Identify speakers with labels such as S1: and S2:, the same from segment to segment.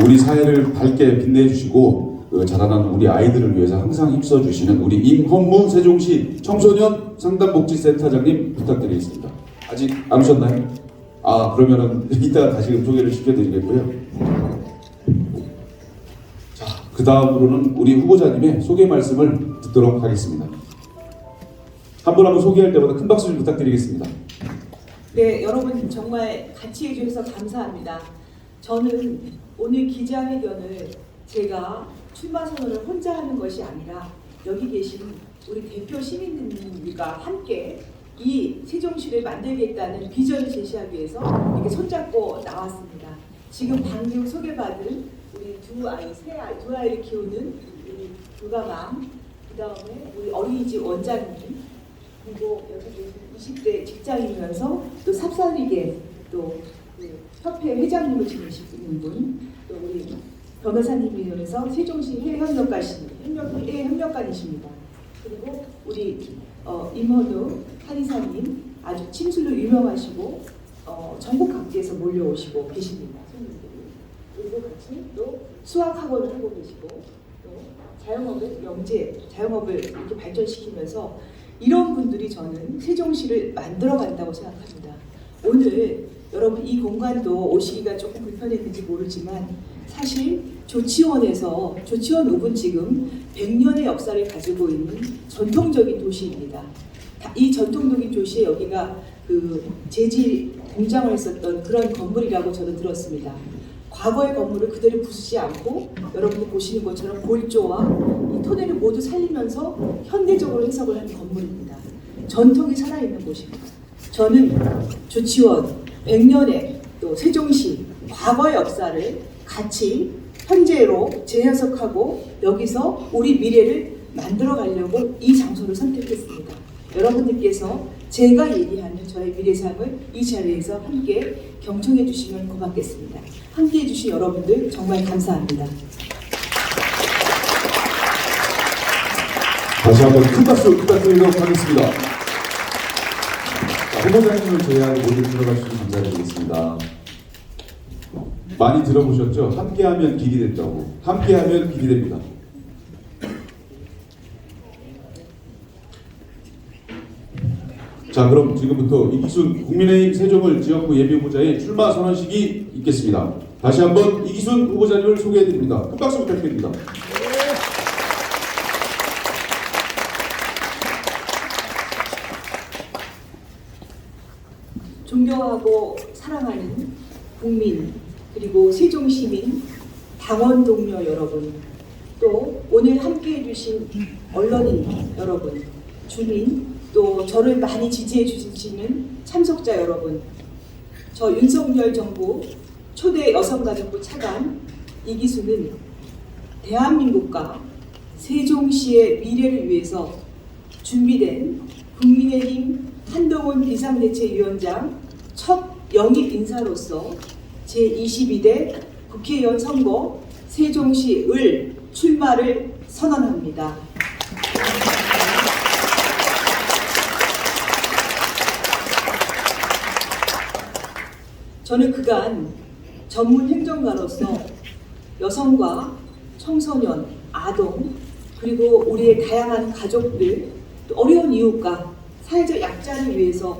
S1: 우리 사회를 밝게 빛내주시고 자라나는 우리 아이들을 위해서 항상 힘써주시는 우리 임헌무 세종시 청소년 상담복지센터장님 부탁드리겠습니다. 아직 안 오셨나요? 그러면은 이따 다시 소개를 시켜드리겠고요. 자, 그 다음으로는 우리 후보자님의 소개 말씀을 듣도록 하겠습니다. 한 분 한 분 소개할 때마다 큰 박수 좀 부탁드리겠습니다.
S2: 네, 여러분 정말 같이 해주셔서 감사합니다. 저는 오늘 기자회견을 제가 출마 선언을 혼자 하는 것이 아니라 여기 계신 우리 대표 시민들과 함께 이 세종시를 만들겠다는 비전을 제시하기 위해서 이렇게 손잡고 나왔습니다. 지금 방금 소개받은 우리 두 아이를 키우는 우리 불가맘, 그 다음에 우리 어린이집 원장님, 그리고 여기 계신 20대 직장인이면서 또 삽살리게 또 협회 회장님을 지내시는 분, 또 우리 변호사님이면서 세종시 협력관이십니다. 그리고 우리 임헌우 한의사님 아주 침술로 유명하시고 전국 각지에서 몰려오시고 계십니다. 손님들이. 그리고 같이 또 수학학원을 하고 계시고 또 자영업을 이렇게 발전시키면서 이런 분들이 저는 세종시를 만들어 간다고 생각합니다. 오늘 여러분 이 공간도 오시기가 조금 불편했는지 모르지만 사실 조치원 5분 지금 100년의 역사를 가지고 있는 전통적인 도시입니다. 이 전통적인 도시에 여기가 그 재질 공장을 했었던 그런 건물이라고 저는 들었습니다. 과거의 건물을 그대로 부수지 않고 여러분들 보시는 것처럼 골조와 이 토대를 모두 살리면서 현대적으로 해석을 한 건물입니다. 전통이 살아있는 곳입니다. 저는 조치원 100년의 또 세종시 과거의 역사를 같이 현재로 재해석하고 여기서 우리 미래를 만들어 가려고 이 장소를 선택했습니다. 여러분들께서 제가 얘기하는 저의 미래상을 이 자리에서 함께 경청해 주시면 고맙겠습니다. 함께 해주신 여러분들 정말 감사합니다.
S1: 다시 한번 큰 박수 부탁드리도록 하겠습니다. 자, 후보자님을 제외하고 모두 들어가 주시면 감사드리겠습니다. 많이 들어보셨죠? 함께하면 길이 된다고. 함께하면 길이 됩니다. 자, 그럼 지금부터 이기순 국민의힘 세종을 지역구 예비후보자의 출마 선언식이 있겠습니다. 다시 한번 이기순 후보자님을 소개해드립니다. 큰 박수 부탁드립니다.
S2: 존경하고 사랑하는 국민, 그리고 세종시민, 당원 동료 여러분, 또 오늘 함께해 주신 언론인 여러분, 주민, 또 저를 많이 지지해 주시는 참석자 여러분, 저 윤석열 정부 초대 여성가족부 차관 이기순은 대한민국과 세종시의 미래를 위해서 준비된 국민의힘 한동훈 비상대책위원장 첫 영입 인사로서 제22대 국회의원 선거 세종시 을 출마를 선언합니다. 저는 그간 전문 행정가로서 여성과 청소년, 아동, 그리고 우리의 다양한 가족들, 또 어려운 이웃과 사회적 약자를 위해서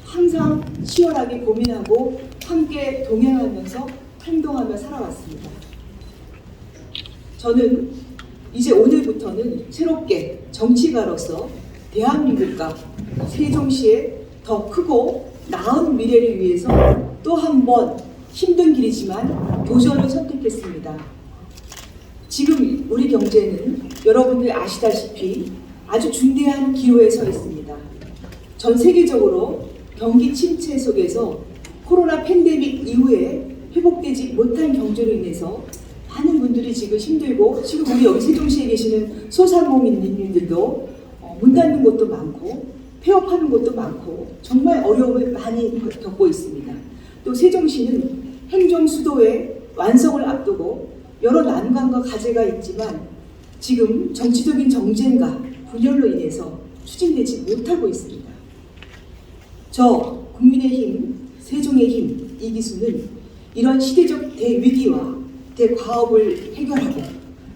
S2: 항상 치열하게 고민하고 함께 동행하면서 행동하며 살아왔습니다. 저는 이제 오늘부터는 새롭게 정치가로서 대한민국과 세종시의 더 크고 나은 미래를 위해서 또 한 번 힘든 길이지만 도전을 선택했습니다. 지금 우리 경제는 여러분들 아시다시피 아주 중대한 기로에 서 있습니다. 전 세계적으로 경기 침체 속에서 코로나 팬데믹 이후에 회복되지 못한 경제로 인해서 많은 분들이 지금 힘들고, 지금 우리 여기 세종시에 계시는 소상공인님들도 문 닫는 곳도 많고 폐업하는 곳도 많고 정말 어려움을 많이 겪고 있습니다. 또 세종시는 행정 수도의 완성을 앞두고 여러 난관과 과제가 있지만 지금 정치적인 정쟁과 분열로 인해서 추진되지 못하고 있습니다. 저 국민의힘 세종의 힘 이기순은 이런 시대적 대위기와 과업을 해결하고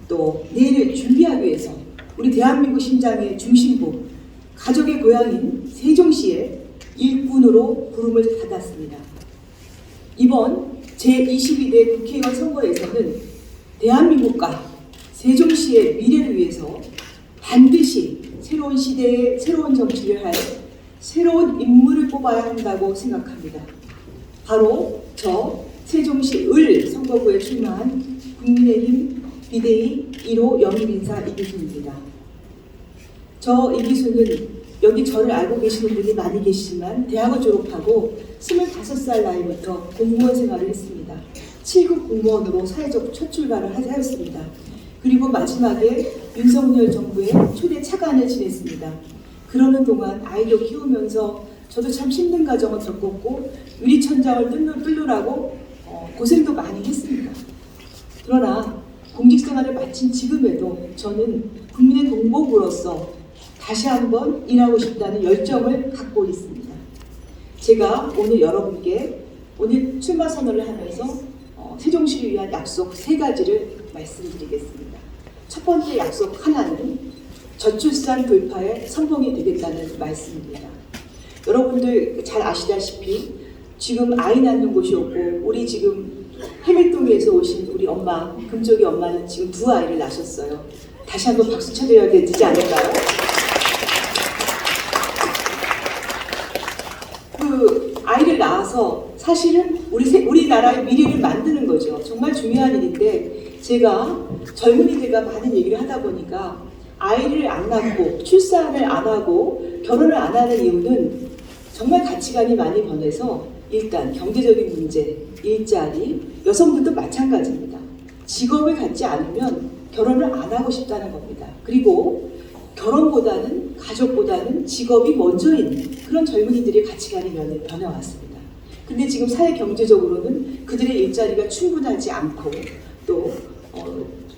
S2: 또 내일을 준비하기 위해서 우리 대한민국 심장의 중심부 가족의 고향인 세종시의 일꾼으로 부름을 받았습니다. 이번 제22대 국회의원 선거에서는 대한민국과 세종시의 미래를 위해서 반드시 새로운 시대의 새로운 정치를 할 새로운 인물을 뽑아야 한다고 생각합니다. 바로 저 세종시 을 선거구에 출마한 국민의힘 비대위 1호 영입인사 이기수입니다. 저 이기수는 여기 저를 알고 계시는 분이 많이 계시지만 대학을 졸업하고 25살 나이부터 공무원 생활을 했습니다. 7급 공무원으로 사회적 첫 출발을 하였습니다. 그리고 마지막에 윤석열 정부의 초대 차관을 지냈습니다. 그러는 동안 아이도 키우면서 저도 참 힘든 과정을 겪었고 유리천장을 뚫느라고 고생도 많이 했습니다. 그러나 공직생활을 마친 지금에도 저는 국민의 동복으로서 다시 한번 일하고 싶다는 열정을 갖고 있습니다. 제가 오늘 여러분께 오늘 출마 선언을 하면서 세종시를 위한 약속 3가지를 말씀드리겠습니다. 첫 번째 약속 하나는 저출산 돌파에 성공이 되겠다는 말씀입니다. 여러분들 잘 아시다시피 지금 아이 낳는 곳이 없고 우리 지금 해밀동에서 오신 우리 엄마, 금쪽이 엄마는 지금 2아이를 낳으셨어요. 다시 한번 박수 쳐드려야 되지 않을까요? 그 아이를 낳아서 사실은 우리나라의 미래를 만드는 거죠. 정말 중요한 일인데 제가 젊은이들과 많은 얘기를 하다 보니까 아이를 안 낳고 출산을 안 하고 결혼을 안 하는 이유는 정말 가치관이 많이 변해서 일단 경제적인 문제, 일자리, 여성들도 마찬가지입니다. 직업을 갖지 않으면 결혼을 안 하고 싶다는 겁니다. 그리고 결혼보다는 가족보다는 직업이 먼저인 그런 젊은이들의 가치관이 변해왔습니다. 근데 지금 사회 경제적으로는 그들의 일자리가 충분하지 않고 또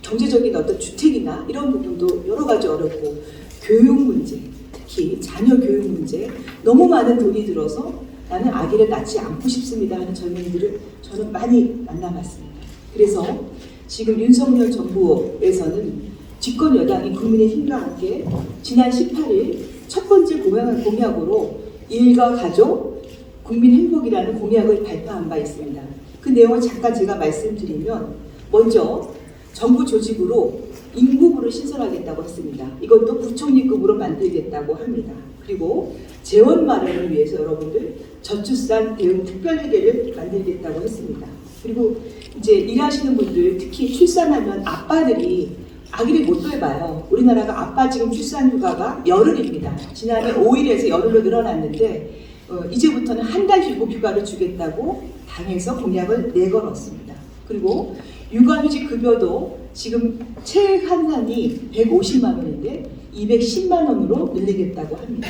S2: 경제적인 어떤 주택이나 이런 부분도 여러 가지 어렵고 교육 문제, 특히 자녀 교육 문제 너무 많은 돈이 들어서 나는 아기를 낳지 않고 싶습니다 하는 젊은이들을 저는 많이 만나봤습니다. 그래서 지금 윤석열 정부에서는 집권 여당인 국민의힘과 함께 지난 18일 첫 번째 공약으로 일과 가족, 국민 행복이라는 공약을 발표한 바 있습니다. 그 내용을 잠깐 제가 말씀드리면 먼저 정부 조직으로 인구부를 신설하겠다고 했습니다. 이것도 부총리급으로 만들겠다고 합니다. 그리고 재원 마련을 위해서 여러분들 저출산 대응 특별회계를 만들겠다고 했습니다. 그리고 이제 일하시는 분들 특히 출산하면 아빠들이 아기를 못 돌봐요. 우리나라가 아빠 지금 출산 휴가가 열흘입니다. 지난해 5일에서 열흘로 늘어났는데 이제부터는 한 달 휴가를 주겠다고 당에서 공약을 내걸었습니다. 그리고 육아휴직 급여도 지금 최한산이 150만 원인데 210만 원으로 늘리겠다고 합니다.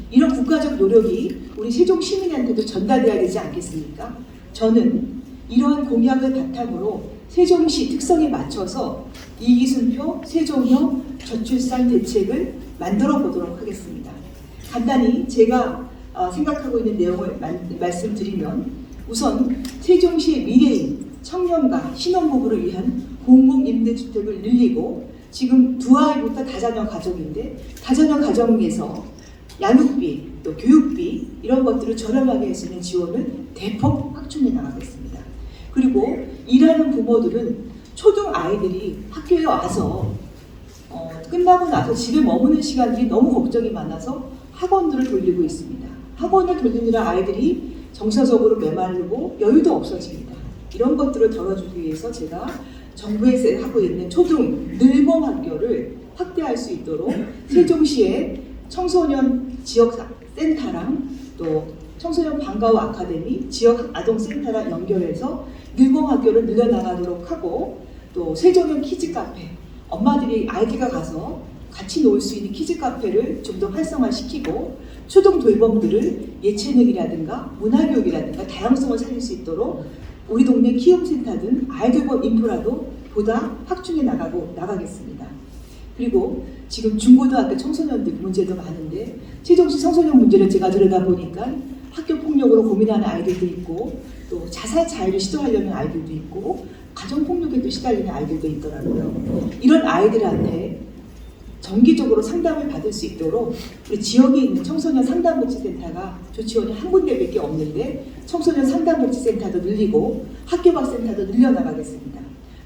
S2: 이런 국가적 노력이 우리 세종 시민한테도 전달돼야 되지 않겠습니까? 저는 이러한 공약을 바탕으로 세종시 특성에 맞춰서 이기순표 세종형 저출산 대책을 만들어 보도록 하겠습니다. 간단히 제가 생각하고 있는 내용을 말씀드리면 우선 세종시의 미래인 청년과 신혼부부를 위한 공공임대주택을 늘리고 지금 2아이부터 다자녀 가정인데 다자녀 가정에서 양육비 또 교육비 이런 것들을 저렴하게 할 수 있는 지원을 대폭 확충해 나가겠습니다. 그리고 일하는 부모들은 초등 아이들이 학교에 와서 끝나고 나서 집에 머무는 시간들이 너무 걱정이 많아서 학원들을 돌리고 있습니다. 학원을 돌리느라 아이들이 정서적으로 메마르고 여유도 없어집니다. 이런 것들을 덜어주기 위해서 제가 정부에서 하고 있는 초등 늘봄 학교를 확대할 수 있도록 세종시의 청소년 지역센터랑 또 청소년 방과후 아카데미, 지역 아동센터랑 연결해서 늘봄 학교를 늘려나가도록 하고 또 세종형 키즈카페, 엄마들이 아이가 가서 같이 놀 수 있는 키즈카페를 좀 더 활성화시키고 초등 돌봄들을 예체능이라든가 문화교육이라든가 다양성을 살릴 수 있도록 우리 동네 키움센터 등 아이돌봄 인프라도 보다 확충해 나가겠습니다. 그리고 지금 중고등학교 청소년들 문제도 많은데 세종시 청소년 문제를 제가 들여다보니까 학교 폭력으로 고민하는 아이들도 있고 또 자살 자해를 시도하려는 아이들도 있고 가정폭력에도 시달리는 아이들도 있더라고요. 이런 아이들한테 정기적으로 상담을 받을 수 있도록 우리 지역에 있는 청소년 상담복지센터가 조치원이 한 군데밖에 없는데 청소년 상담복지센터도 늘리고 학교박센터도 늘려나가겠습니다.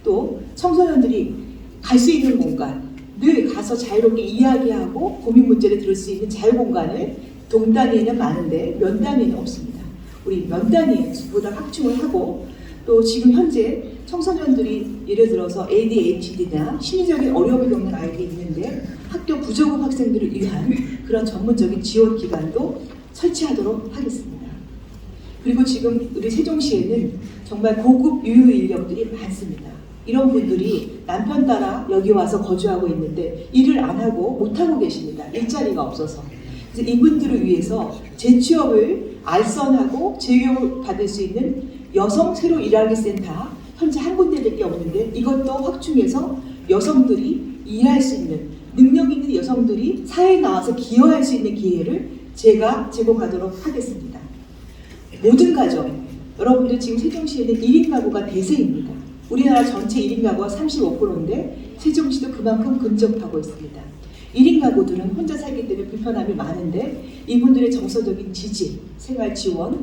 S2: 또 청소년들이 갈 수 있는 공간, 늘 가서 자유롭게 이야기하고 고민 문제를 들을 수 있는 자유공간을 동단위에는 많은데 면단위에는 없습니다. 우리 면단위보다 확충을 하고 또 지금 현재 청소년들이 예를 들어서 ADHD나 심리적인 어려움을 겪는 아이들이 있는데 학교 부족급 학생들을 위한 그런 전문적인 지원 기관도 설치하도록 하겠습니다. 그리고 지금 우리 세종시에는 정말 고급 유휴 인력들이 많습니다. 이런 분들이 남편 따라 여기 와서 거주하고 있는데 일을 안 하고 못 하고 계십니다. 일자리가 없어서. 그래서 이분들을 위해서 재취업을 알선하고 재교육을 받을 수 있는 여성 새로 일하기 센터 현재 한 군데밖에 없는데 이것도 확충해서 여성들이 일할 수 있는 능력 있는 여성들이 사회에 나와서 기여할 수 있는 기회를 제가 제공하도록 하겠습니다. 모든 가정, 여러분들 지금 세종시에는 1인 가구가 대세입니다. 우리나라 전체 1인 가구가 35%인데 세종시도 그만큼 근접하고 있습니다. 1인 가구들은 혼자 살기 때문에 불편함이 많은데 이분들의 정서적인 지지, 생활 지원을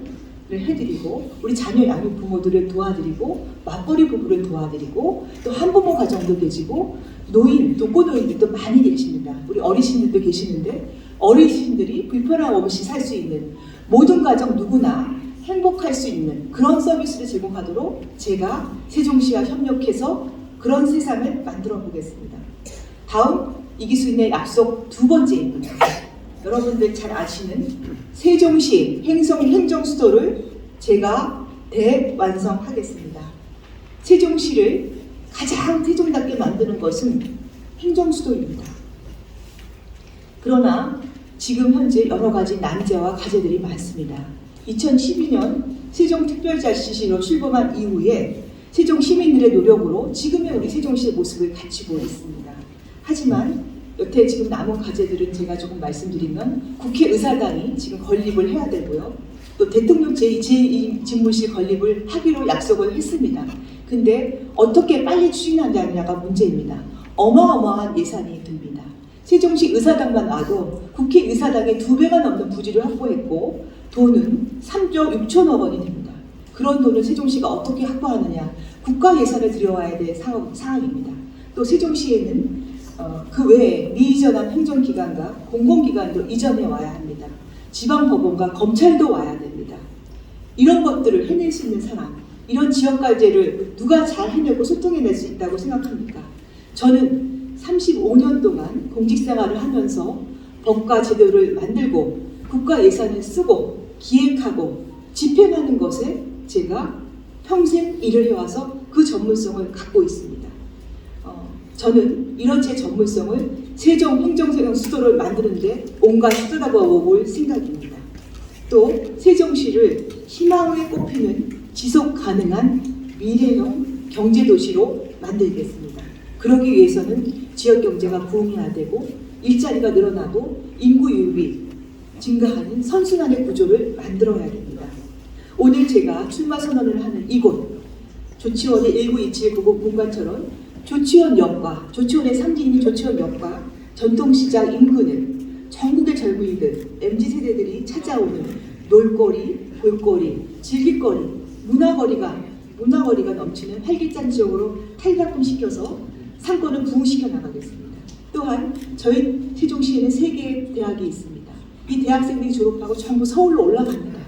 S2: 해드리고 우리 자녀 양육 부모들을 도와드리고 맞벌이 부부를 도와드리고 또 한부모 가정도 계시고 노인, 독거노인들도 많이 계십니다. 우리 어르신들도 계시는데 어르신들이 불편함 없이 살 수 있는 모든 가정 누구나 행복할 수 있는 그런 서비스를 제공하도록 제가 세종시와 협력해서 그런 세상을 만들어 보겠습니다. 다음 이기수인의 약속 두 번째입니다. 여러분들 잘 아시는 세종시 행정수도를 제가 대완성하겠습니다. 세종시를 가장 세종답게 만드는 것은 행정수도입니다. 그러나 지금 현재 여러 가지 난제와 과제들이 많습니다. 2012년 세종특별자치시로 출범한 이후에 세종 시민들의 노력으로 지금의 우리 세종시의 모습을 갖추고 있습니다. 하지만 여태 지금 남은 과제들은 제가 조금 말씀드리면 국회의사당이 지금 건립을 해야 되고요. 또 대통령 제2집무실 건립을 하기로 약속을 했습니다. 근데 어떻게 빨리 추진하느냐가 문제입니다. 어마어마한 예산이 듭니다. 세종시 의사당만 와도 국회의사당의 2배가 넘는 부지를 확보했고 돈은 3조 6천억 원이 됩니다. 그런 돈을 세종시가 어떻게 확보하느냐, 국가 예산을 들여와야 될 상황입니다. 또 세종시에는 그 외에 미이전한 행정기관과 공공기관도 이전해 와야 합니다. 지방법원과 검찰도 와야 됩니다. 이런 것들을 해낼 수 있는 사람, 이런 지역과제를 누가 잘 해내고 소통해낼 수 있다고 생각합니까? 저는 35년 동안 공직생활을 하면서 법과 제도를 만들고 국가 예산을 쓰고 기획하고 집행하는 것에 제가 평생 일을 해와서 그 전문성을 갖고 있습니다. 저는 이런 제 전문성을 세종 행정세경 수도를 만드는데 온갖 쓰다보아 볼 생각입니다. 또 세종시를 희망에 꼽히는 지속 가능한 미래형 경제도시로 만들겠습니다. 그러기 위해서는 지역 경제가 부흥해야 되고 일자리가 늘어나고 인구 유입이 증가하는 선순환의 구조를 만들어야 됩니다. 오늘 제가 출마 선언을 하는 이곳 조치원의 1927 공간처럼 조치원역과 조치원의 상징인 조치원역과 전통시장 인근은 전국의 젊은이들, MZ세대들이 찾아오는 놀거리, 볼거리, 즐길거리, 문화거리가 넘치는 활기찬 지역으로 탈바꿈시켜서 상권을 부흥시켜 나가겠습니다. 또한 저희 세종시에는 3개의 대학이 있습니다. 이 대학생들이 졸업하고 전부 서울로 올라갑니다.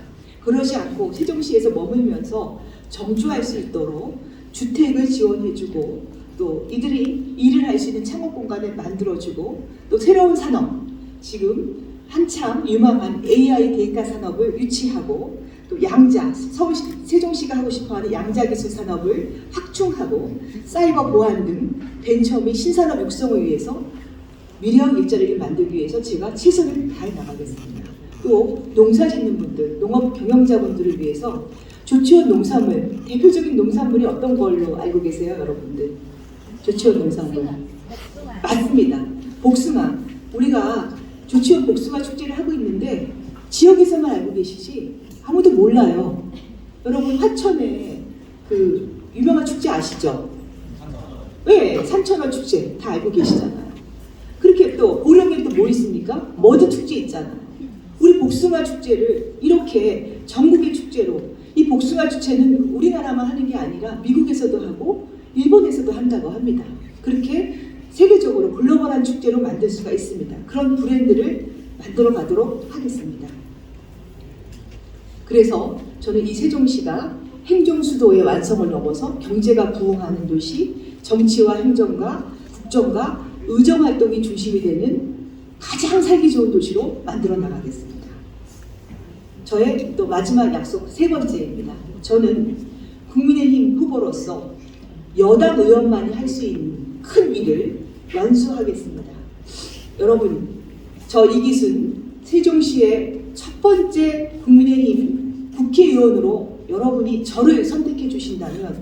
S2: 그러지 않고 세종시에서 머물면서 정주할 수 있도록 주택을 지원해주고 또 이들이 일을 할 수 있는 창업 공간을 만들어주고 또 새로운 산업, 지금 한참 유망한 AI 데이터 산업을 유치하고 또 양자, 서울시, 세종시가 하고 싶어하는 양자기술 산업을 확충하고 사이버 보안 등 벤처 및 신산업 육성을 위해서 미래형 일자리를 만들기 위해서 제가 최선을 다해 나가겠습니다. 또 농사 짓는 분들, 농업 경영자분들을 위해서 조치원 농산물, 대표적인 농산물이 어떤 걸로 알고 계세요, 여러분들? 조치원 농산물. 맞습니다. 복숭아. 우리가 조치원 복숭아 축제를 하고 있는데 지역에서만 알고 계시지 아무도 몰라요. 여러분 화천에 그 유명한 축제 아시죠? 네, 산천어 축제 다 알고 계시잖아요. 그렇게 또 보령에 또 뭐 있습니까? 머드 축제 있잖아요. 우리 복숭아 축제를 이렇게 전국의 축제로, 이 복숭아 축제는 우리나라만 하는 게 아니라 미국에서도 하고 일본에서도 한다고 합니다. 그렇게 세계적으로 글로벌한 축제로 만들 수가 있습니다. 그런 브랜드를 만들어 가도록 하겠습니다. 그래서 저는 이 세종시가 행정수도의 완성을 넘어서 경제가 부흥하는 도시, 정치와 행정과 국정과 의정활동이 중심이 되는 가장 살기 좋은 도시로 만들어 나가겠습니다. 저의 또 마지막 약속 세 번째입니다. 저는 국민의힘 후보로서 여당 의원만이 할 수 있는 큰 일을 완수하겠습니다. 여러분, 저 이기순 세종시의 첫 번째 국민의힘 국회의원으로 여러분이 저를 선택해 주신다면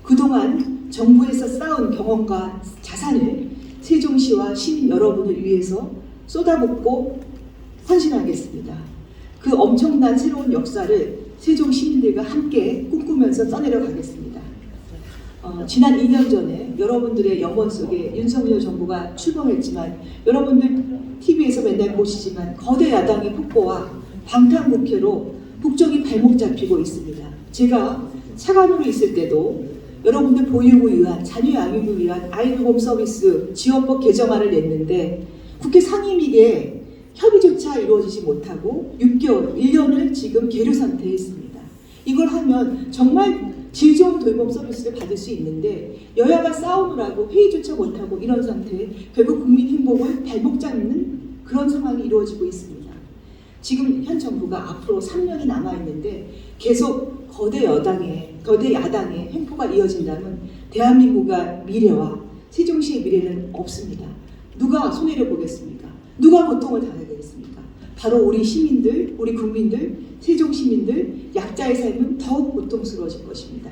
S2: 그동안 정부에서 쌓은 경험과 자산을 세종시와 시민 여러분을 위해서 쏟아붓고 헌신하겠습니다. 그 엄청난 새로운 역사를 세종 시민들과 함께 꿈꾸면서 써내려 가겠습니다. 지난 2년 전에 여러분들의 영혼 속에 윤석열 정부가 출범했지만 여러분들 TV에서 맨날 보시지만 거대 야당의 폭포와 방탄국회로 국정이 발목 잡히고 있습니다. 제가 차관으로 있을 때도 여러분들 보육을 위한, 자녀 양육을 위한 아이돌 홈 서비스 지원법 개정안을 냈는데 국회 상임위에 협의조차 이루어지지 못하고 6개월, 1년을 지금 계류 상태에 있습니다. 이걸 하면 정말 질 좋은 돌봄 서비스를 받을 수 있는데 여야가 싸우느라고 회의조차 못하고 이런 상태에 결국 국민 행복을 발목 잡는 그런 상황이 이루어지고 있습니다. 지금 현 정부가 앞으로 3년이 남아있는데 계속 거대 야당의 횡포가 이어진다면 대한민국의 미래와 세종시의 미래는 없습니다. 누가 손해를 보겠습니까? 누가 고통을 당하겠습니까? 바로 우리 시민들, 우리 국민들, 세종 시민들, 약자의 삶은 더욱 고통스러워질 것입니다.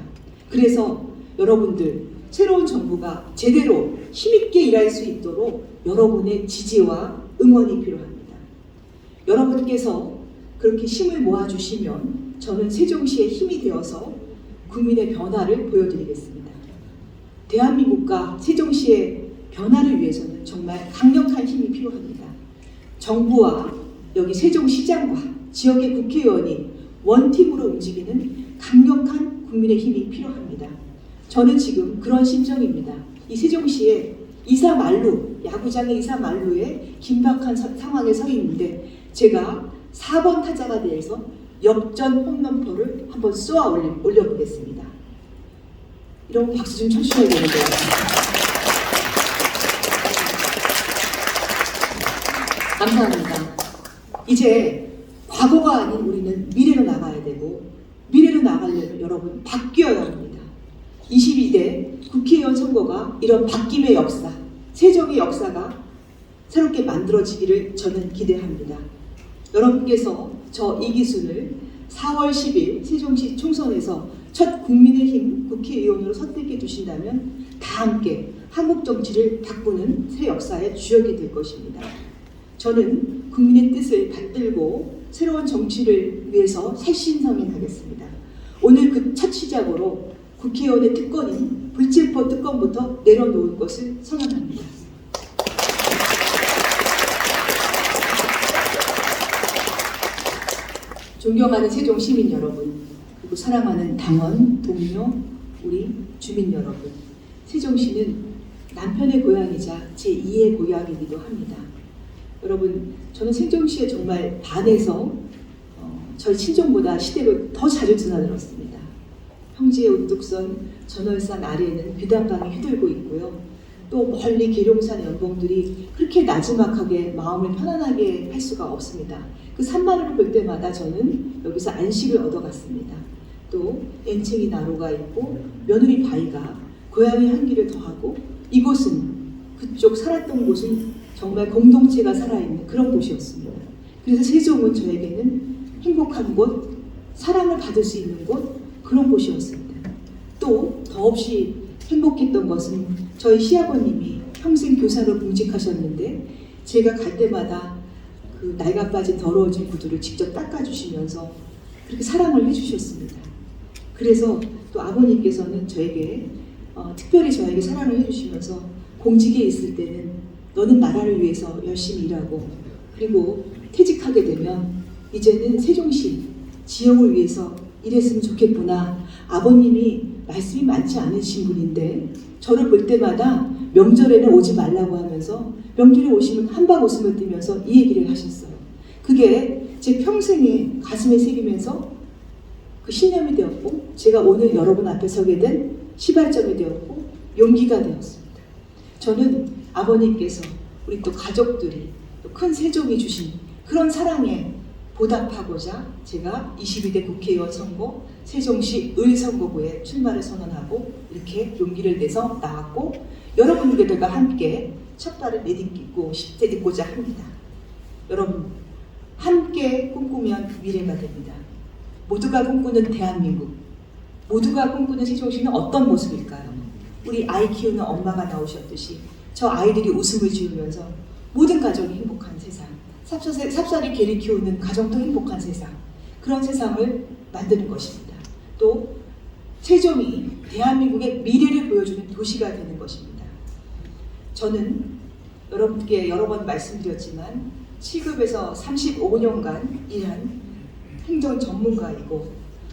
S2: 그래서 여러분들, 새로운 정부가 제대로 힘있게 일할 수 있도록 여러분의 지지와 응원이 필요합니다. 여러분께서 그렇게 힘을 모아주시면 저는 세종시의 힘이 되어서 국민의 변화를 보여드리겠습니다. 대한민국과 세종시의 변화를 위해서는 정말 강력한 힘이 필요합니다. 정부와 여기 세종시장과 지역의 국회의원이 원팀으로 움직이는 강력한 국민의 힘이 필요합니다. 저는 지금 그런 심정입니다. 이 세종시에 이사만루, 야구장의 이사만루에 긴박한 상황에 서 있는데 제가 4번 타자가 돼서 역전 홈런포를 한번 쏘아 올려보겠습니다. 이런 박수 좀 쳐주셔야 되는데요. 감사합니다. 이제 과거가 아닌 우리는 미래로 나가야 되고 미래로 나가려면 여러분 바뀌어야 합니다. 22대 국회의원 선거가 이런 바뀜의 역사, 세종의 역사가 새롭게 만들어지기를 저는 기대합니다. 여러분께서 저 이기순을 4월 10일 세종시 총선에서 첫 국민의힘 국회의원으로 선택해 주신다면 다 함께 한국 정치를 바꾸는 새 역사의 주역이 될 것입니다. 저는 국민의 뜻을 받들고 새로운 정치를 위해서 살신성인하겠습니다. 오늘 그 첫 시작으로 국회의원의 특권인 불체포 특권부터 내려놓을 것을 선언합니다. 존경하는 세종 시민 여러분, 그리고 사랑하는 당원, 동료, 우리 주민 여러분, 세종시는 남편의 고향이자 제2의 고향이기도 합니다. 여러분, 저는 세종시에 정말 반해서 저희 친정보다 시댁을 더 자주 드나들었습니다. 평지의 우뚝선, 전월산 아래에는 비단강이 휘둘고 있고요. 또 멀리 계룡산 연봉들이 그렇게 나지막하게 마음을 편안하게 할 수가 없습니다. 그 산마루를 볼 때마다 저는 여기서 안식을 얻어갔습니다. 또 엔챙이 나루가 있고 며느리 바위가 고향의 향기를 더하고 이곳은 그쪽 살았던 곳은 정말 공동체가 살아있는 그런 곳이었습니다. 그래서 세종은 저에게는 행복한 곳, 사랑을 받을 수 있는 곳, 그런 곳이었습니다. 또 더없이 행복했던 것은 저희 시아버님이 평생 교사로 봉직하셨는데 제가 갈 때마다 그 낡아 빠진 더러워진 구두를 직접 닦아주시면서 그렇게 사랑을 해주셨습니다. 그래서 또 아버님께서는 저에게 특별히 저에게 사랑을 해주시면서 공직에 있을 때는 너는 나라를 위해서 열심히 일하고 그리고 퇴직하게 되면 이제는 세종시 지역을 위해서 일했으면 좋겠구나. 아버님이 말씀이 많지 않으신 분인데 저를 볼 때마다 명절에는 오지 말라고 하면서 명절에 오시면 한박 웃음을 띠면서 이 얘기를 하셨어요. 그게 제 평생에 가슴에 새기면서 그 신념이 되었고 제가 오늘 여러분 앞에 서게 된 시발점이 되었고 용기가 되었습니다. 저는 아버님께서 우리 또 가족들이 또 큰 세종이 주신 그런 사랑에 보답하고자 제가 22대 국회의원 선거 세종시 의선거구에 출마를 선언하고 이렇게 용기를 내서 나왔고 여러분들과 함께 첫 발을 내딛고 내딛고자 합니다. 여러분 함께 꿈꾸면 미래가 됩니다. 모두가 꿈꾸는 대한민국, 모두가 꿈꾸는 세종시는 어떤 모습일까요? 우리 아이 키우는 엄마가 나오셨듯이 저 아이들이 웃음을 지으면서 모든 가정이 행복한 세상, 삽살이 개를 키우는 가정도 행복한 세상, 그런 세상을 만드는 것입니다. 또 세종이 대한민국의 미래를 보여주는 도시가 되는 것입니다. 저는 여러분께 여러 번 말씀드렸지만 7급에서 35년간 일한 행정 전문가이고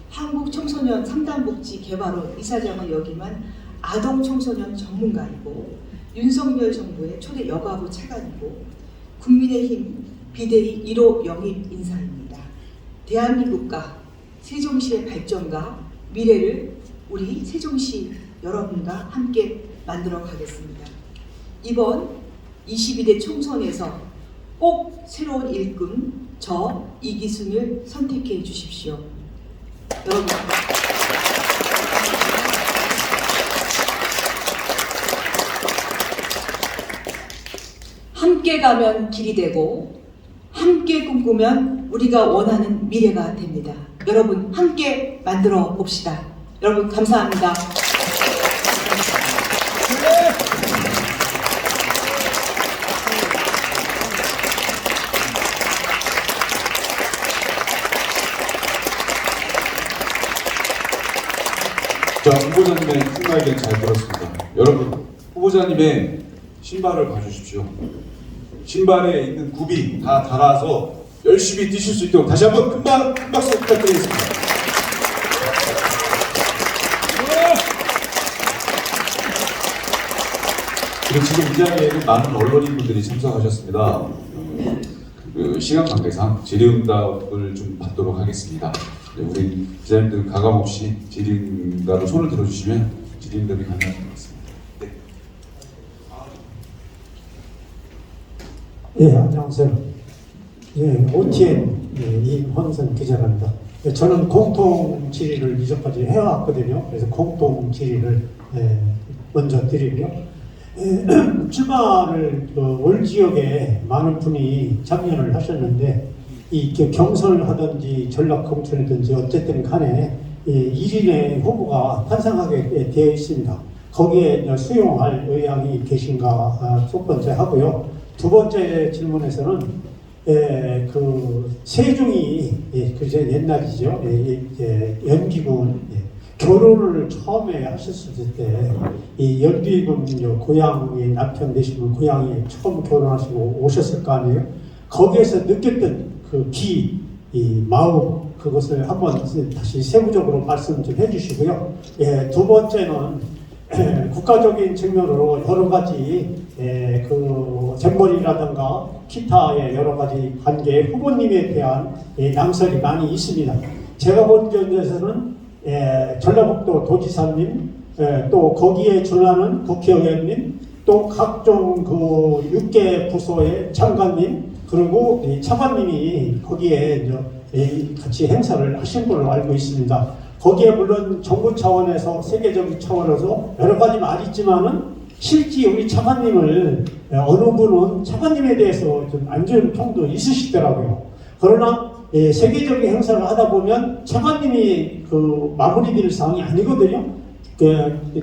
S2: 한국 청소년 상담복지 개발원 이사장을 역임한 아동 청소년 전문가이고 윤석열 정부의 초대 여가부 차관이고 국민의힘 비대위 1호 영입 인사입니다. 대한민국과 세종시의 발전과 미래를 우리 세종시 여러분과 함께 만들어 가겠습니다. 이번 22대 총선에서 꼭 새로운 일꾼 저 이기순을 선택해 주십시오. 여러분 함께 가면 길이 되고 함께 꿈꾸면 우리가 원하는 미래가 됩니다. 여러분 함께 만들어 봅시다. 여러분 감사합니다.
S1: 자, 후보자님의 승마의견 잘 들었습니다. 여러분, 후보자님의 신발을 봐주십시오. 신발에 있는 굽이 다 달아서 열심히 뛰실 수 있도록 다시 한번 큰 박수 부탁드리겠습니다. 그리고 지금 이 자리에는 많은 언론인분들이 참석하셨습니다. 그 시간 관계상 질의응답을 좀 받도록 하겠습니다. 우리 기자님들 가감없이 질의응답으로 손을 들어주시면 질의응답이 가능할 것 같습니다. 네.
S3: 예, 안녕하세요. 예, OTN 임헌선 기자랍니다. 예, 저는 공통 질의를 이전까지 해왔거든요. 그래서 공통 질의를 먼저 드리고요. 출마를 올 지역에 많은 분이 참여를 하셨는데 이 경선을 하든지 전략 공천이든지 어쨌든 간에 1인의 후보가 탄생하게 되어 있습니다. 거기에 수용할 의향이 계신가 첫 번째 하고요. 두 번째 질문에서는 그 세종이 그제 옛날이죠. 연기군 결혼을 처음에 하셨을 때 이 연기군 고향의 남편 되신 분 고향에 처음 결혼하시고 오셨을 거 아니에요. 거기에서 느꼈던 그 이 마음 그것을 한번 다시 세부적으로 말씀 좀 해주시고요. 두 번째는 국가적인 측면으로 여러 가지 그 잼버리라든가 기타의 여러 가지 관계 후보님에 대한 낭설이 많이 있습니다. 제가 본 점에서는 전라북도 도지사님 또 거기에 준하는 국회의원님 또 각종 그 6개 부서의 장관님 그리고 차관님이 거기에 같이 행사를 하신 걸로 알고 있습니다. 거기에 물론 정부 차원에서 세계적인 차원에서 여러 가지 말이 있지만은 실제 우리 차관님을 어느 분은 차관님에 대해서 좀 안 좋은 평도 있으시더라고요. 그러나 세계적인 행사를 하다 보면 차관님이 그 마무리될 사항이 아니거든요.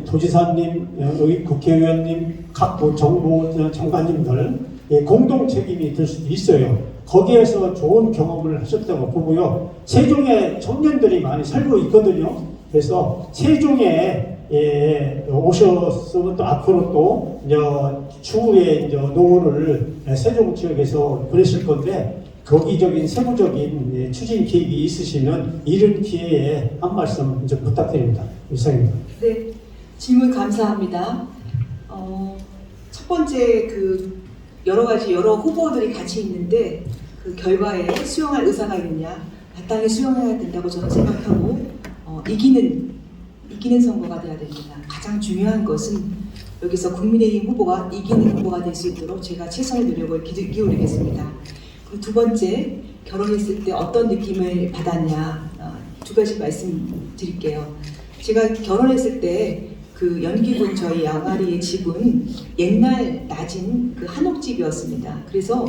S3: 도지사님, 여기 국회의원님, 각 정부 장관님들 공동 책임이 될 수도 있어요. 거기에서 좋은 경험을 하셨다고 보고요. 세종에 청년들이 많이 살고 있거든요. 그래서 세종에 오셨으면 또 앞으로 또 이제 추후에 이제 노후를 세종 지역에서 보내실 건데 거기적인 세부적인 추진 계획이 있으시면 이런 기회에 한 말씀 이제 부탁드립니다. 이상입니다.
S2: 네, 질문 감사합니다. 첫 번째 여러 가지 여러 후보들이 같이 있는데 그 결과에 수용할 의사가 있느냐, 마땅히 수용해야 된다고 저는 생각하고 이기는 선거가 돼야 됩니다. 가장 중요한 것은 여기서 국민의힘 후보가 이기는 후보가 될 수 있도록 제가 최선의 노력을 기울이겠습니다. 그리고 두 번째, 결혼했을 때 어떤 느낌을 받았냐, 두 가지 말씀드릴게요. 제가 결혼했을 때 그 연기군 저희 양아리의 집은 옛날 낮은 그 한옥집이었습니다. 그래서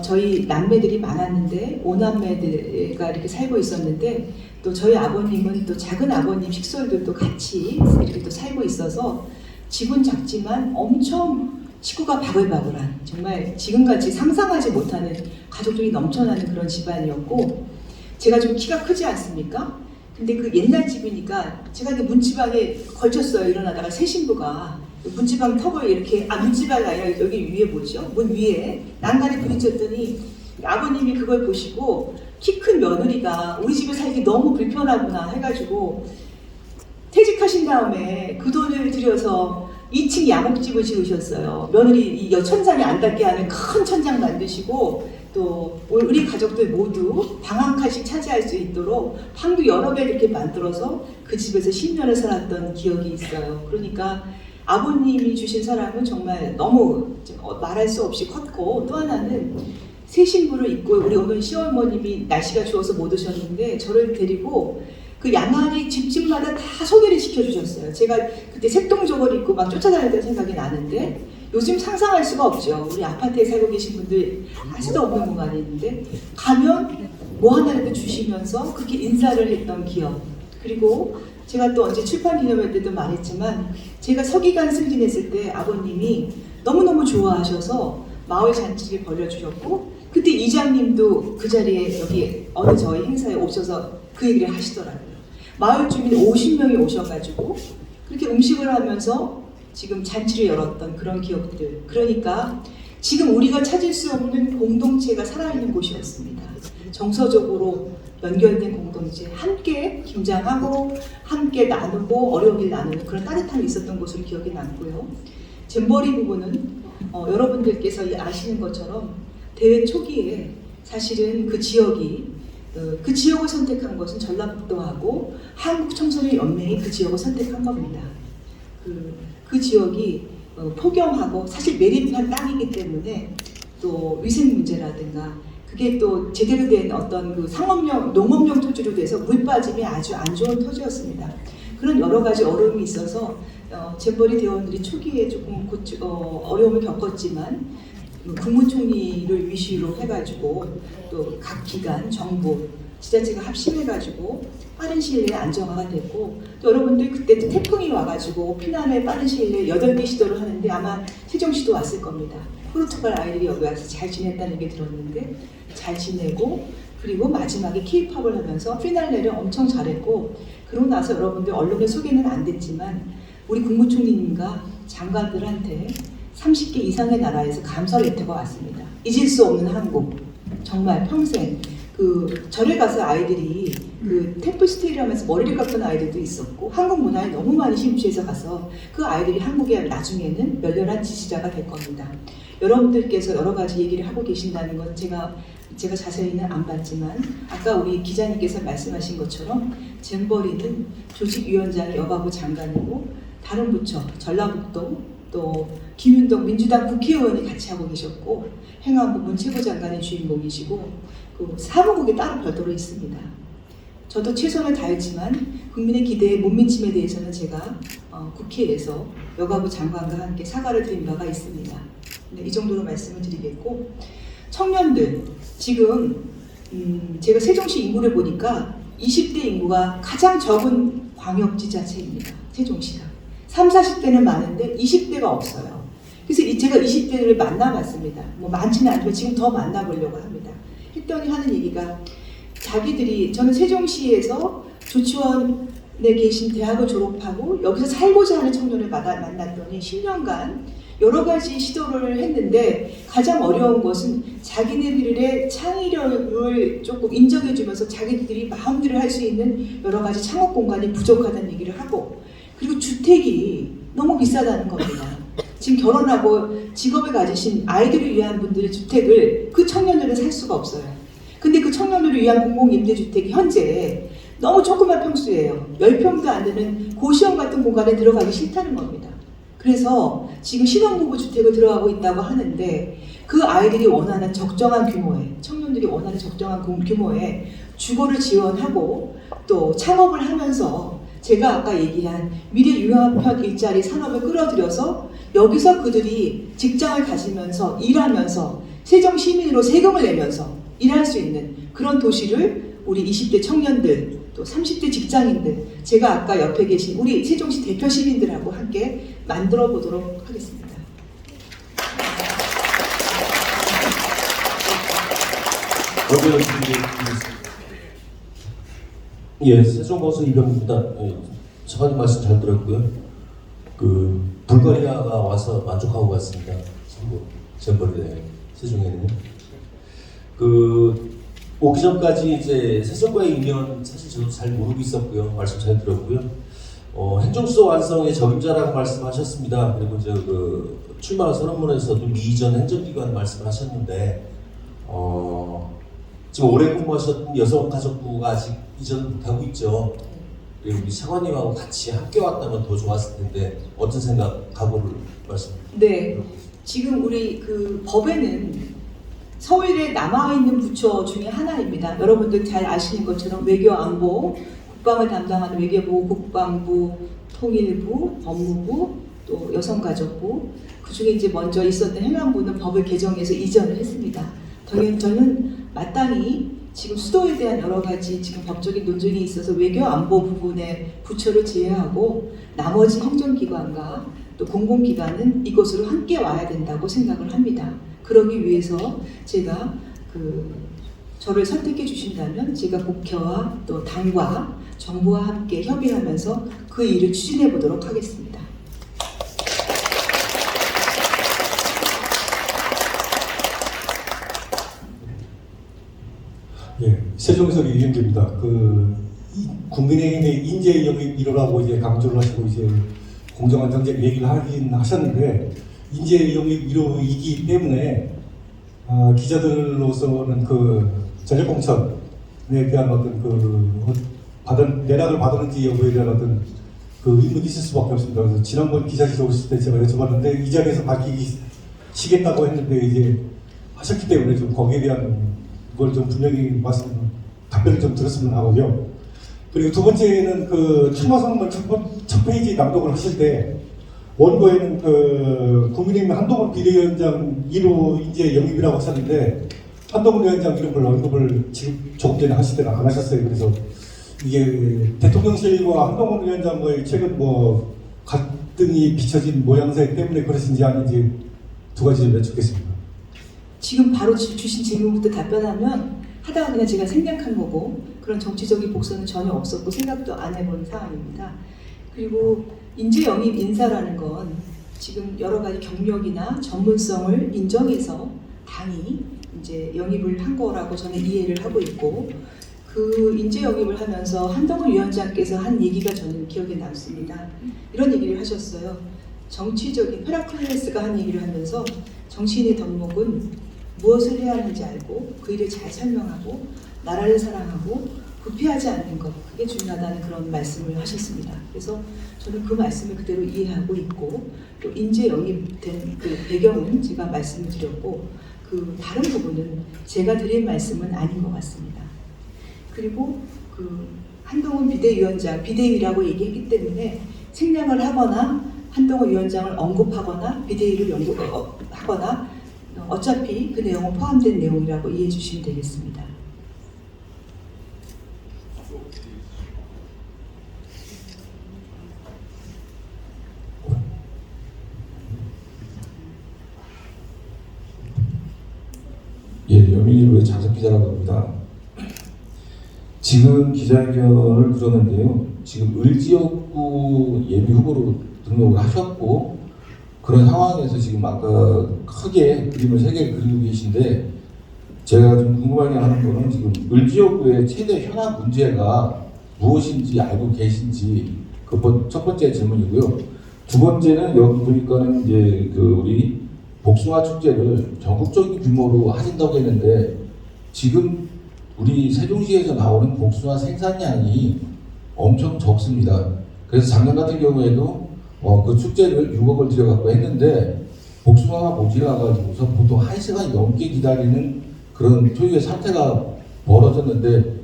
S2: 저희 남매들이 많았는데 5남매가 이렇게 살고 있었는데 또 저희 아버님은 또 작은 아버님 식솔들도 같이 이렇게 또 살고 있어서 집은 작지만 엄청 식구가 바글바글한, 정말 지금같이 상상하지 못하는 가족들이 넘쳐나는 그런 집안이었고, 제가 좀 키가 크지 않습니까? 근데 그 옛날 집이니까 제가 그 문지방에 걸쳤어요. 일어나다가 새 신부가 문지방 턱을 이렇게, 문지방이 아니라 여기 위에 뭐죠? 문 위에 난간에 부딪혔더니 아버님이 그걸 보시고 키 큰 며느리가 우리 집에 살기 너무 불편하구나 해가지고 퇴직하신 다음에 그 돈을 들여서 2층 양옥집을 지으셨어요. 며느리 이 천장에 안 닿게 하는 큰 천장 만드시고 또 우리 가족들 모두 방 한 칸씩 차지할 수 있도록 방도 여러 개 이렇게 만들어서 그 집에서 10년을 살았던 기억이 있어요. 그러니까 아버님이 주신 사랑은 정말 너무 말할 수 없이 컸고, 또 하나는 새 신부를 입고 우리 오늘 시어머님이 날씨가 추워서 못 오셨는데 저를 데리고 그 양아리 집집마다 다 소개를 시켜주셨어요. 제가 그때 색동저고를 입고 막 쫓아다녔던 생각이 나는데 요즘 상상할 수가 없죠. 우리 아파트에 살고 계신 분들 알 수도 없는 공간이 있는데 가면 뭐 하나라도 주시면서 그렇게 인사를 했던 기억. 그리고 제가 또 언제 출판 기념회 때도 말했지만 제가 서기관 승진했을 때 아버님이 너무너무 좋아하셔서 마을 잔치를 벌여주셨고, 그때 이장님도 그 자리에 여기 어느 저희 행사에 오셔서 그 얘기를 하시더라고요. 마을 주민 50명이 오셔가지고 그렇게 음식을 하면서 지금 잔치를 열었던 그런 기억들. 그러니까 지금 우리가 찾을 수 없는 공동체가 살아있는 곳이었습니다. 정서적으로 연결된 공동체, 함께 김장하고 함께 나누고 어려운 일 나누는 그런 따뜻함이 있었던 곳으로 기억이 남고요. 잼버리 부분은 여러분들께서 아시는 것처럼 대회 초기에 사실은 그 지역을 선택한 것은 전라북도하고 한국청소년연맹이 그 지역을 선택한 겁니다. 그 지역이 폭염하고 사실 매립한 땅이기 때문에 또 위생 문제라든가 그게 또 제대로 된 어떤 그 상업용, 농업용 토지로 돼서 물 빠짐이 아주 안 좋은 토지였습니다. 그런 여러 가지 어려움이 있어서 잼버리 대원들이 초기에 조금 어려움을 겪었지만 국무총리를 위시로 해가지고 또 각 기관, 정부, 지자체가 합심해가지고 빠른 시일 내에 안정화가 됐고, 또 여러분들 그때 태풍이 와가지고 피난을 빠른 시일 내에 8개 시도를 하는데 아마 세종시도 왔을 겁니다. 포르투갈 아이들이 여기 와서 잘 지냈다는 얘기 들었는데 잘 지내고, 그리고 마지막에 케이팝을 하면서 피날레를 엄청 잘했고, 그러고 나서 여러분들 언론에 소개는 안 됐지만 우리 국무총리님과 장관들한테 30개 이상의 나라에서 감사 레터가 왔습니다. 잊을 수 없는 한국. 정말 평생 절에 가서 아이들이 템플스테이를 하면서 머리를 깎은 아이들도 있었고, 한국 문화에 너무 많이 심취해서 가서 그 아이들이 한국에 나중에는 멸렬한 지지자가 될 겁니다. 여러분들께서 여러 가지 얘기를 하고 계신다는 건 제가 자세히는 안 봤지만 아까 우리 기자님께서 말씀하신 것처럼 잼버리는 조직위원장이 여가부 장관이고 다른 부처 전라북도 또 김윤동 민주당 국회의원이 같이 하고 계셨고, 행안부 문체부 장관이 주인공이시고 그 사무국이 따로 별도로 있습니다. 저도 최선을 다했지만 국민의 기대에 못 미침에 대해서는 제가 국회에서 여가부 장관과 함께 사과를 드린 바가 있습니다. 네, 이 정도로 말씀을 드리겠고, 청년들 지금 제가 세종시 인구를 보니까 20대 인구가 가장 적은 광역지자체입니다. 세종시가 30, 40대는 많은데 20대가 없어요. 그래서 제가 20대를 만나봤습니다. 뭐 많지는 않지만 지금 더 만나보려고 합니다. 했더니 하는 얘기가 자기들이, 저는 세종시에서 조치원 계신 대학을 졸업하고 여기서 살고자 하는 청년을 만났더니 10년간 여러 가지 시도를 했는데 가장 어려운 것은 자기네들의 창의력을 조금 인정해주면서 자기들이 마음대로 할 수 있는 여러 가지 창업 공간이 부족하다는 얘기를 하고, 그리고 주택이 너무 비싸다는 겁니다. 지금 결혼하고 직업을 가지신 아이들을 위한 분들의 주택을 그 청년들은 살 수가 없어요. 근데 그 청년들을 위한 공공임대주택이 현재 너무 조그만 평수예요. 10평도 안 되는 고시원 같은 공간에 들어가기 싫다는 겁니다. 그래서 지금 신혼부부 주택을 들어가고 있다고 하는데 그 아이들이 원하는 적정한 규모의, 청년들이 원하는 적정한 규모의 주거를 지원하고 또 창업을 하면서 제가 아까 얘기한 미래 융합형 일자리 산업을 끌어들여서 여기서 그들이 직장을 가지면서 일하면서 세종 시민으로 세금을 내면서 일할 수 있는 그런 도시를 우리 20대 청년들 또 30대 직장인들, 제가 아까 옆에 계신 우리 세종시 대표 시민들하고 함께 만들어 보도록 하겠습니다.
S4: 예, 세종버스 이병입니다. 예, 차관님 말씀 잘 들었고요. 불가리아가 와서 만족하고 갔습니다. 잼버리에 세종에는요. 오기 전까지 이제 세종과의 인연 사실 저도 잘 모르고 있었고요. 말씀 잘 들었고요. 행정수도 완성의 적임자라고 말씀하셨습니다. 그리고 이제 출마 선언문에서도 미이전 행정기관 말씀을 하셨는데 지금 오래 근무하셨던 여성가족부가 아직 이전을 못하고 있죠. 그리고 우리 차관님하고 같이 함께 왔다면 더 좋았을 텐데 어떤 생각, 각오를 말씀?
S2: 네, 지금 우리 법에는 서울에 남아있는 부처 중에 하나입니다. 여러분들 잘 아시는 것처럼 외교안보, 국방을 담당하는 외교부, 국방부, 통일부, 법무부, 또 여성가족부, 그 중에 이제 먼저 있었던 행안부는 법을 개정해서 이전을 했습니다. 저는 마땅히 지금 수도에 대한 여러 가지 지금 법적인 논쟁이 있어서 외교안보 부분의 부처를 제외하고 나머지 행정기관과 또 공공기관은 이곳으로 함께 와야 된다고 생각을 합니다. 그러기 위해서 제가 저를 선택해 주신다면 제가 국회와 또 당과 정부와 함께 협의하면서 그 일을 추진해 보도록 하겠습니다.
S3: 예, 세종석 이윤규입니다. 국민의힘의 인재 영입 1호라고 이제 강조를 하시고 이제 공정한 정책 얘기를 하긴 하셨는데 인재 영입 1호이기 때문에 기자들로서는 전력 공천에 대한 어떤 내락을 받았는지 여부에 대한 어떤 의문이 있을 수밖에 없습니다. 그래서 지난번 기자실에 오실 때 제가 여쭤봤는데 이 자리에서 밝히시겠다고 했는데 이제 하셨기 때문에 좀 거기에 대한 걸 좀 분명히 답변을 좀 들었으면 하고요. 그리고 두 번째는 출마 선언문 첫 페이지 낭독을 하실 때 원고에는 국민의힘 한동훈 비대위원장 1호 인재 영입이라고 하셨는데 한동훈 위원장 이름을 언급을 지금 조금 전에 하실 때는 안 하셨어요. 그래서 이게 대통령실과 한동훈 위원장과의 최근 갈등이 비춰진 모양새 때문에 그러신지 아닌지 두 가지 좀 여쭙겠습니다. 지금
S2: 바로 주신 질문부터 답변하면 하다가 그냥 제가 생략한 거고 그런 정치적인 복선은 전혀 없었고 생각도 안 해본 상황입니다. 그리고 인재 영입 인사라는 건 지금 여러 가지 경력이나 전문성을 인정해서 당이 이제 영입을 한 거라고 저는 이해를 하고 있고 그 인재 영입을 하면서 한동훈 위원장께서 한 얘기가 저는 기억에 남습니다. 이런 얘기를 하셨어요. 정치적인 헤라클레스가 한 얘기를 하면서 정치인의 덕목은 무엇을 해야 하는지 알고 그 일을 잘 설명하고 나라를 사랑하고 부패하지 않는 것, 그게 중요하다는 그런 말씀을 하셨습니다. 그래서 저는 그 말씀을 그대로 이해하고 있고 또 인재 영입된 배경은 제가 말씀을 드렸고 다른 부분은 제가 드린 말씀은 아닌 것 같습니다. 그리고 한동훈 비대위원장, 비대위라고 얘기했기 때문에 생략을 하거나 한동훈 위원장을 언급하거나 비대위를 하거나 어차피 그 내용은 포함된 내용이라고 이해해 주시면 되겠습니다.
S1: 예, 여민일보의 장석 기자라고 합니다.
S5: 지금 기자회견을 들었는데요. 지금 을지역구 예비 후보로 등록을 하셨고 그런 상황에서 지금 아까 크게 그림을 3개 그리고 계신데 제가 좀 궁금하게 하는 거는 지금 을지역구의 최대 현안 문제가 무엇인지 알고 계신지 그 첫 번째 질문이고요. 두 번째는 여기 보니까는 이제 그 우리 복숭아 축제를 전국적인 규모로 하신다고 했는데 지금 우리 세종시에서 나오는 복숭아 생산량이 엄청 적습니다. 그래서 작년 같은 경우에도 그 축제를 6억을 들여갖고 했는데 복숭아가 모자라가지고서 보통 1시간 넘게 기다리는 그런 초유의 사태가 벌어졌는데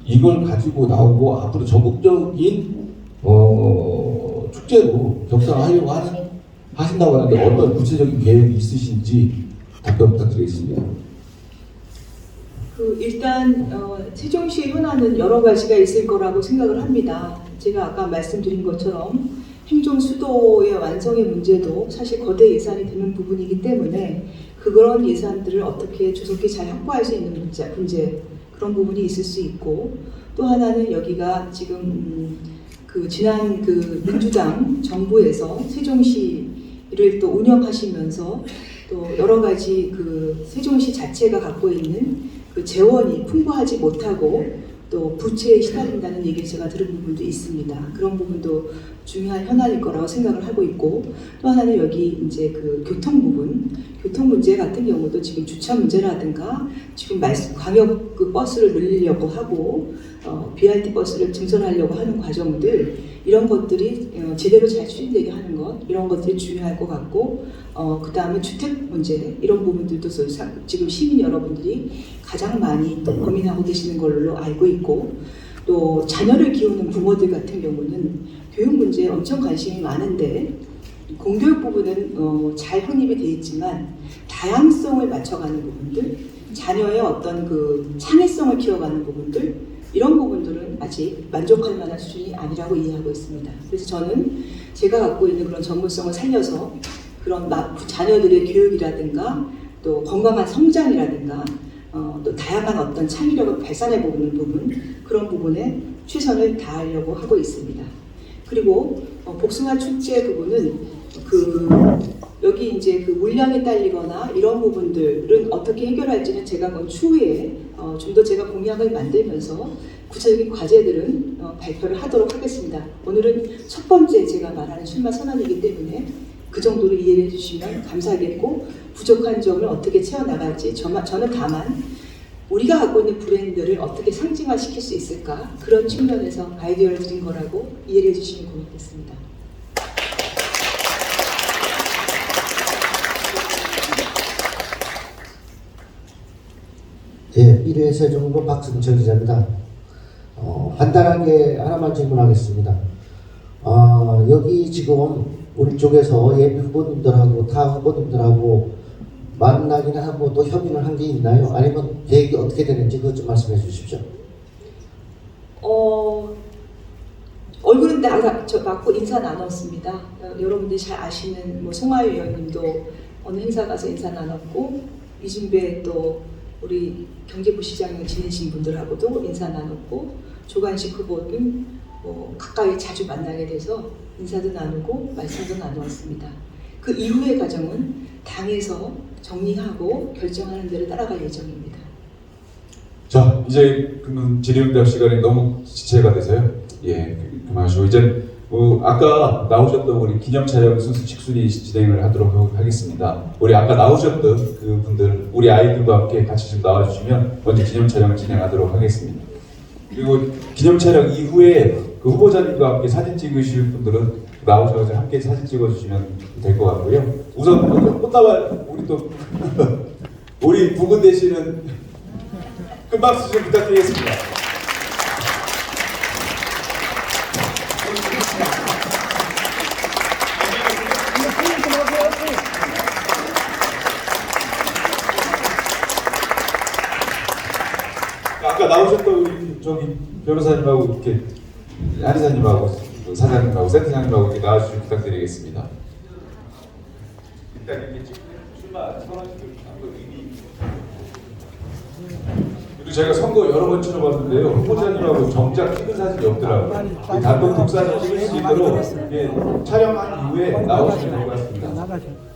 S5: 이걸 가지고 나오고 앞으로 전국적인 축제로 격상하려고 하신다고 하는데 어떤 구체적인 계획이 있으신지 답변 부탁드리겠습니다.
S2: 일단 세종시의 현안은 여러 가지가 있을 거라고 생각을 합니다. 제가 아까 말씀드린 것처럼 행정 수도의 완성의 문제도 사실 거대 예산이 드는 부분이기 때문에 그런 예산들을 어떻게 조속히 잘 확보할 수 있는 문제 그런 부분이 있을 수 있고 또 하나는 여기가 지금 지난 민주당 정부에서 세종시를 또 운영하시면서 또 여러 가지 세종시 자체가 갖고 있는 재원이 풍부하지 못하고 또 부채에 시달린다는 얘기를 제가 들은 부분도 있습니다. 그런 부분도 중요한 현안일 거라고 생각을 하고 있고 또 하나는 여기 이제 교통 부분, 교통 문제 같은 경우도 지금 주차 문제라든가 지금 광역 버스를 늘리려고 하고 BRT 버스를 증설하려고 하는 과정들 이런 것들이 제대로 잘 추진되게 하는 것 이런 것들이 중요할 것 같고 그 다음에 주택 문제 이런 부분들도 지금 시민 여러분들이 가장 많이 또 고민하고 계시는 걸로 알고 있고 또 자녀를 키우는 부모들 같은 경우는 교육 문제에 엄청 관심이 많은데 공교육 부분은 잘 확립이 되어 있지만 다양성을 맞춰가는 부분들 자녀의 어떤 창의성을 키워가는 부분들 이런 부분들은 아직 만족할 만한 수준이 아니라고 이해하고 있습니다. 그래서 저는 제가 갖고 있는 그런 전문성을 살려서 그런 자녀들의 교육이라든가 또 건강한 성장이라든가 또 다양한 어떤 창의력을 발산해 보는 부분 그런 부분에 최선을 다하려고 하고 있습니다. 그리고 복숭아 축제 부분은 여기 이제 물량이 딸리거나 이런 부분들은 어떻게 해결할지는 제가 그건 추후에 좀 더 제가 공약을 만들면서 구체적인 과제들은 발표를 하도록 하겠습니다. 오늘은 첫 번째 제가 말하는 출마 선언이기 때문에 그 정도로 이해해 주시면 감사하겠고 부족한 점을 어떻게 채워나갈지 저는 다만 우리가 갖고 있는 브랜드를 어떻게 상징화시킬 수 있을까 그런 측면에서 아이디어를 드린 거라고 이해해 주시면 고맙겠습니다.
S6: 예, 1회 세종로 박승철 기자입니다. 간단하게 하나만 질문하겠습니다. 여기 지금 우리 쪽에서 예비 후보님들하고 타 후보님들하고 만나긴 하고 또 협의를 한 게 있나요? 아니면 계획이 어떻게 되는지 그것 좀 말씀해 주십시오.
S2: 얼굴은 맞고 인사 나눴습니다. 여러분들이 잘 아시는 송하유 의원님도 어느 행사 가서 인사 나눴고 이준배 또 우리 경제부 시장을 지내신 분들하고도 인사 나눴고 조관식 후보는 가까이 자주 만나게 돼서 인사도 나누고 말씀도 나누었습니다. 그 이후의 과정은 당에서 정리하고 결정하는 대로 따라갈 예정입니다.
S1: 자, 이제 그러면 질의응답 시간이 너무 지체가 돼서요. 예, 그만하시고 이제 아까 나오셨던 우리 기념 촬영 순수 직순위 진행을 하도록 하겠습니다. 우리 아까 나오셨던 그 분들 우리 아이들과 함께 같이 좀 나와주시면 먼저 기념 촬영을 진행하도록 하겠습니다. 그리고 기념 촬영 이후에 그 후보자님과 함께 사진 찍으실 분들은 나오셔서 함께 사진 찍어주시면 될 것 같고요. 우선 먼저 꽃다발 우리 또 우리 부근 되시는 큰 박수 좀 부탁드리겠습니다. 아까 나오셨던 우리 저기 변호사님하고 이렇게 한의사님하고 사장님하고 센터장님하고 이렇게 나와주시면 부탁드리겠습니다. 일단 이렇게 출마 선언식을 한 거 의미 제가 선거 여러 번 치러봤는데요. 후보자님하고 정작 찍은 사진이 없더라고요. 이 단독 독사진 찍을 수 있도록 촬영한 이후에 나오시면 될 것 같습니다.